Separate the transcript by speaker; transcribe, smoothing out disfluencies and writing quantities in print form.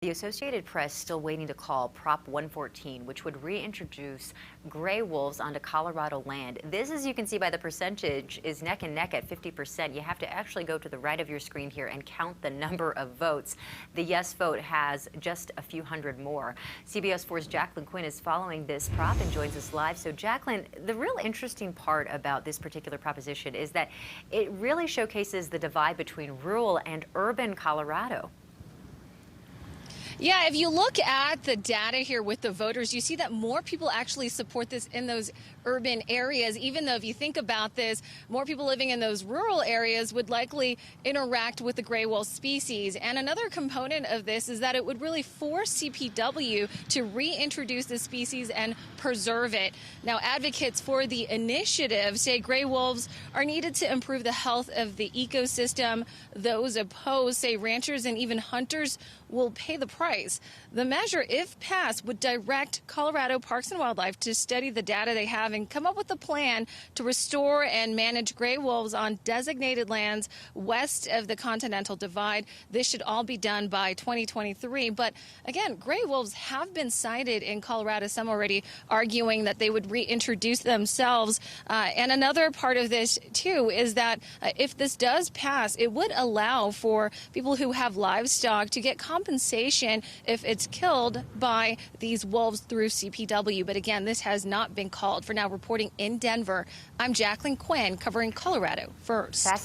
Speaker 1: The Associated Press still waiting to call Prop 114, which would reintroduce gray wolves onto Colorado land. This, as you can see by the percentage, is neck and neck at 50%. You have to actually go to the right of your screen here and count the number of votes. The yes vote has just a few hundred more. CBS 4's Jacqueline Quinn is following this prop and joins us live. So, Jacqueline, the real interesting part about this particular proposition is that it really showcases the divide between rural and urban Colorado.
Speaker 2: Yeah, if you look at the data here with the voters, you see that more people actually support this in those urban areas, even though if you think about this, more people living in those rural areas would likely interact with the gray wolf species. And another component of this is that it would really force CPW to reintroduce the species and preserve it. Now, advocates for the initiative say gray wolves are needed to improve the health of the ecosystem. Those opposed say ranchers and even hunters will pay the price. The measure, if passed, would direct Colorado Parks and Wildlife to study the data they have and come up with a plan to restore and manage gray wolves on designated lands west of the Continental Divide. This should all be done by 2023. But again, gray wolves have been sighted in Colorado, some already arguing that they would reintroduce themselves. And another part of this, too, is that if this does pass, it would allow for people who have livestock to get compensation if it's killed by these wolves through CPW. But again, this has not been called. For now, reporting in Denver, I'm Jacqueline Quinn, covering Colorado First.